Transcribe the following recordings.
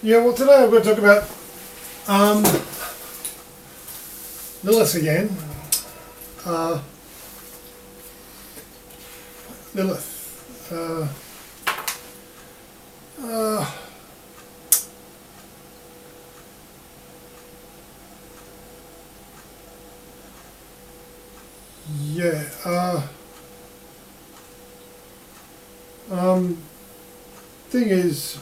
Yeah, well, today I'm going to talk about Lilith again. Lilith. Thing is,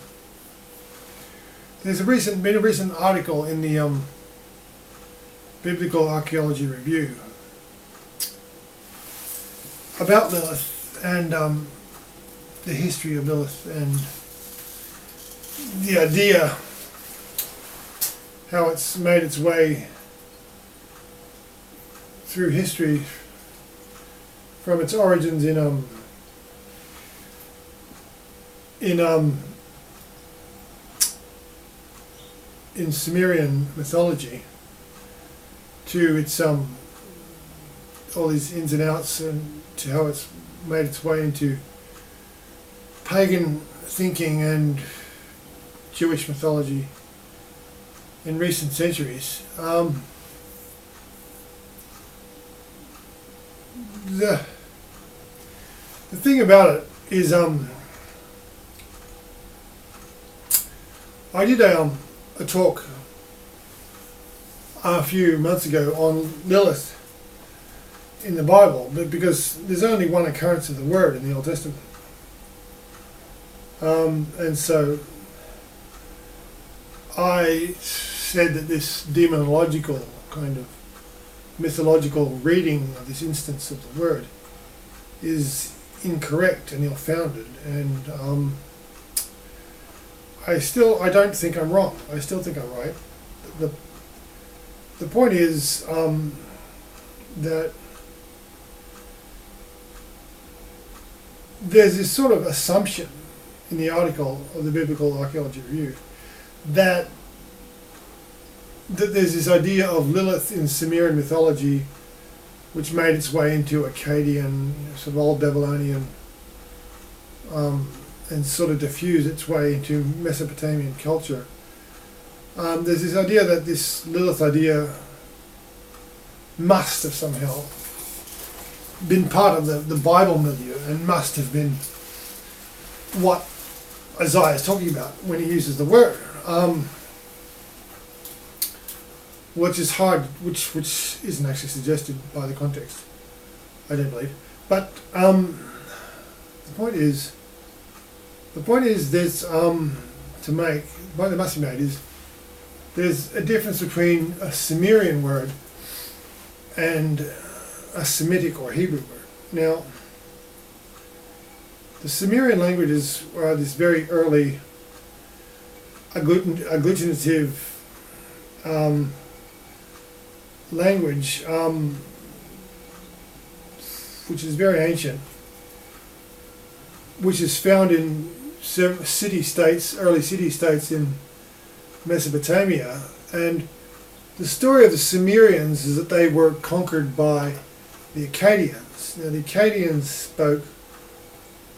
there's been a recent article in the Biblical Archaeology Review about Lilith and the history of Lilith and the idea how it's made its way through history from its origins in Sumerian mythology to its all these ins and outs, and to how it's made its way into pagan thinking and Jewish mythology in recent centuries. The thing about it is, I did a talk a few months ago on Lilith in the Bible, but because there's only one occurrence of the word in the Old Testament, and so I said that this demonological kind of mythological reading of this instance of the word is incorrect and ill-founded, and I don't think I'm wrong. I still think I'm right. The point is that there's this sort of assumption in the article of the Biblical Archaeology Review that there's this idea of Lilith in Sumerian mythology which made its way into Akkadian, sort of Old Babylonian, and sort of diffused its way into Mesopotamian culture. There's this idea that this Lilith idea must have somehow been part of the Bible milieu and must have been what Isaiah is talking about when he uses the word, which is hard, which isn't actually suggested by the context, I don't believe. But the point is there's the point that must be made is there's a difference between a Sumerian word and a Semitic or Hebrew word. Now, the Sumerian languages are this very early agglutinative language, which is very ancient, which is found in city-states, early city-states in Mesopotamia. And the story of the Sumerians is that they were conquered by the Akkadians. Now, the Akkadians spoke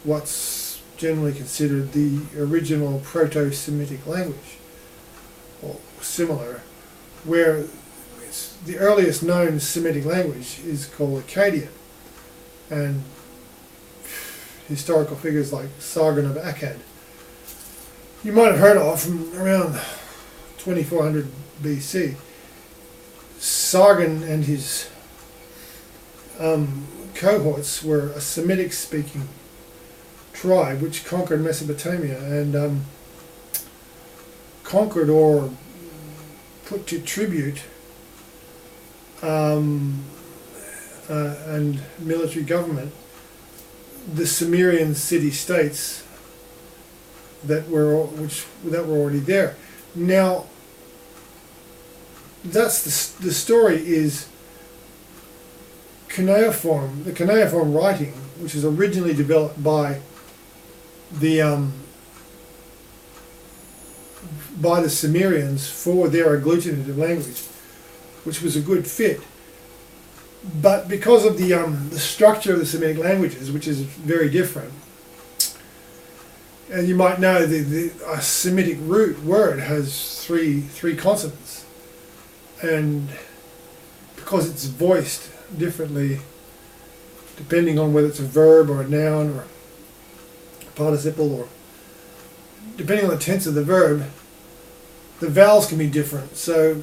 what's generally considered the original Proto-Semitic language, or similar, where the earliest known Semitic language is called Akkadian, and historical figures like Sargon of Akkad you might have heard of from around 2400 BC. Sargon and his cohorts were a Semitic-speaking tribe which conquered Mesopotamia and conquered or put to tribute and military government the Sumerian city-states that were already there. Now, that's the story is cuneiform. The cuneiform writing, which is originally developed by the Sumerians for their agglutinative language, which was a good fit. But because of the structure of the Semitic languages, which is very different, And you might know a Semitic root word has three consonants, and because it's voiced differently depending on whether it's a verb or a noun or a participle, or depending on the tense of the verb, the vowels can be different. So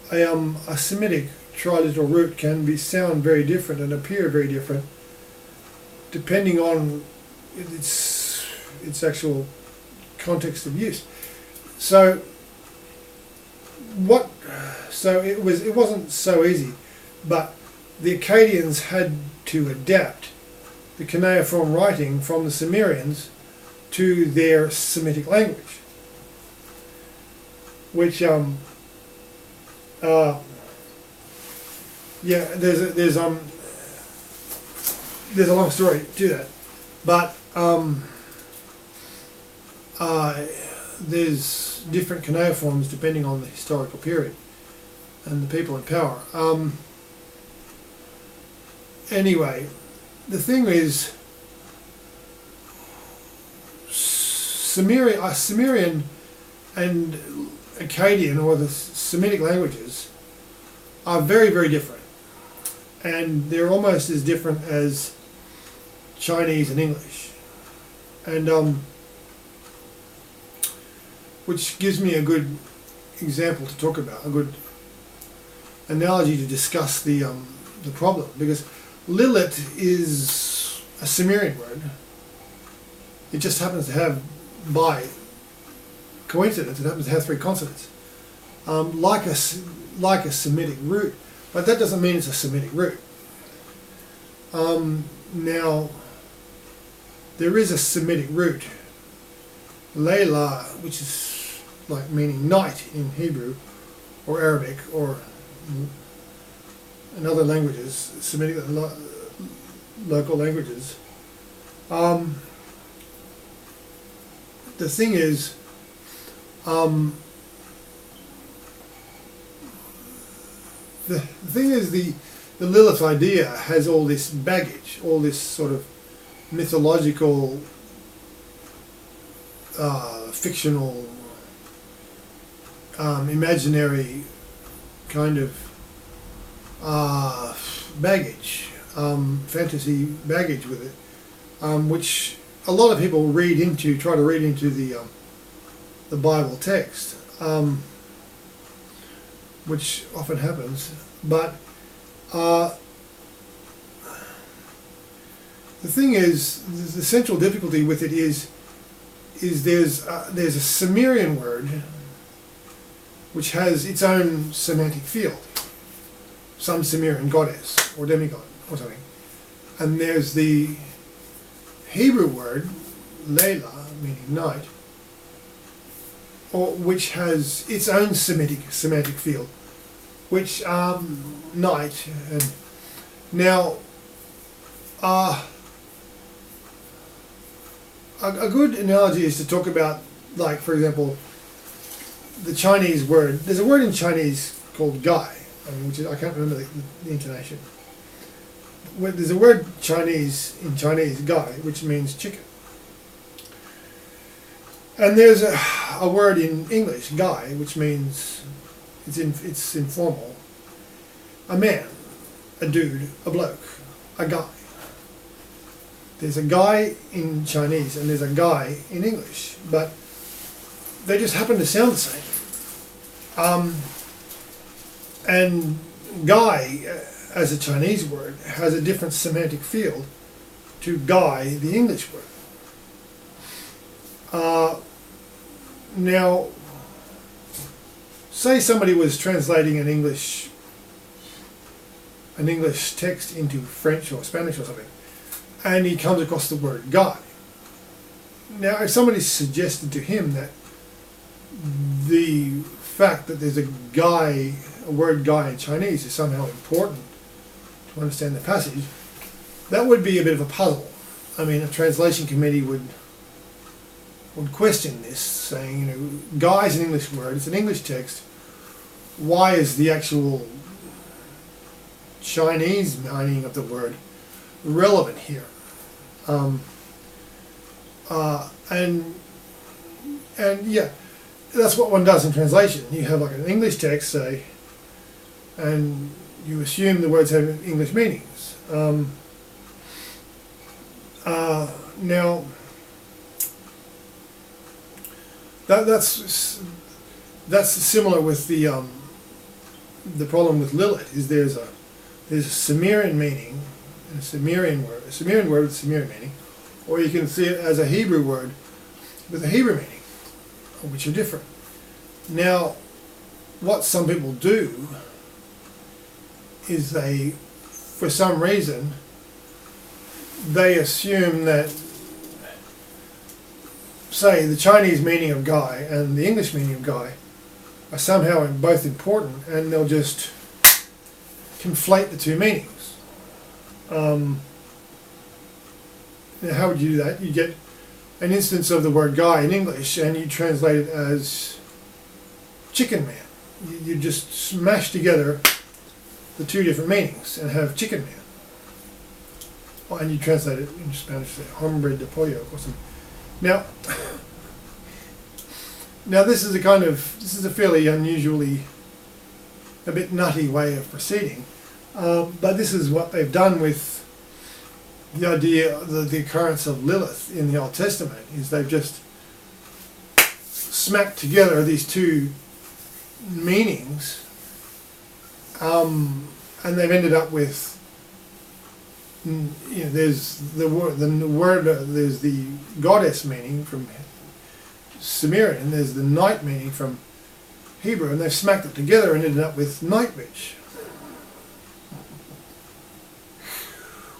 a Semitic triliteral root can sound very different and appear very different depending on its actual context of use. So it wasn't so easy, but the Akkadians had to adapt the cuneiform writing from the Sumerians to their Semitic language, which there's a long story to that, but there's different cuneiforms depending on the historical period and the people in power. Anyway, the thing is, Sumerian and Akkadian, or the Semitic languages, are very, very different, and they're almost as different as Chinese and English, and which gives me a good example to talk about, a good analogy to discuss the problem, because Lilith is a Sumerian word. It just happens to have, by coincidence, it happens to have three consonants, like a Semitic root, but that doesn't mean it's a Semitic root. Now, there is a Semitic root, Layla, which is like meaning night in Hebrew or Arabic or in other languages, Semitic local languages. The thing is, the Lilith idea has all this baggage, all this sort of mythological, fictional, imaginary kind of baggage, fantasy baggage with it, which a lot of people try to read into the Bible text, which often happens. But the thing is, the central difficulty with it is there's a Sumerian word which has its own semantic field, some Sumerian goddess or demigod or something, and there's the Hebrew word Layla, meaning night, which has its own semantic field, which night. And now, a good analogy is to talk about, like, for example, the Chinese word. There's a word in Chinese called gai, which is, I can't remember the intonation. There's a word in Chinese, gai, which means chicken. And there's a word in English, guy, which means it's informal. A man, a dude, a bloke, a guy. There's a guy in Chinese and there's a guy in English, but they just happen to sound the same. And guy, as a Chinese word, has a different semantic field to guy, the English word. Now, say somebody was translating an English text into French or Spanish or something, and he comes across the word guy. Now, if somebody suggested to him that the fact that there's a word guy in Chinese is somehow important to understand the passage, that would be a bit of a puzzle. I mean, a translation committee would question this, saying, guy is an English word, it's an English text, why is the actual Chinese meaning of the word relevant here. And yeah, that's what one does in translation. You have like an English text, say, and you assume the words have English meanings. Now, that's similar with the problem with Lilith. Is there's a Sumerian meaning, a Sumerian word with Sumerian meaning, or you can see it as a Hebrew word with a Hebrew meaning, which are different. Now, what some people do is they, for some reason, they assume that, say, the Chinese meaning of guy and the English meaning of guy are somehow both important, and they'll just conflate the two meanings. Now, how would you do that? You get an instance of the word guy in English and you translate it as chicken man. You just smash together the two different meanings and have chicken man. Oh, and you translate it in Spanish, say hombre de pollo or something. Now this is a fairly unusually, a bit nutty way of proceeding, but this is what they've done with the idea, the occurrence of Lilith in the Old Testament. Is they've just smacked together these two meanings, and they've ended up with, there's there's the goddess meaning from Sumerian, there's the night meaning from Hebrew, and they've smacked it together and ended up with night witch,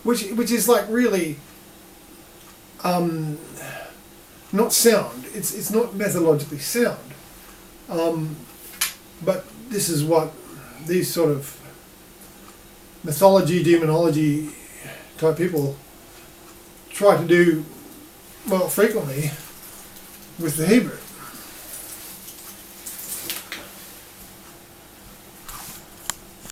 which is like really not sound. It's not methodologically sound, but this is what these sort of mythology, demonology type people try to do, well, frequently with the Hebrew.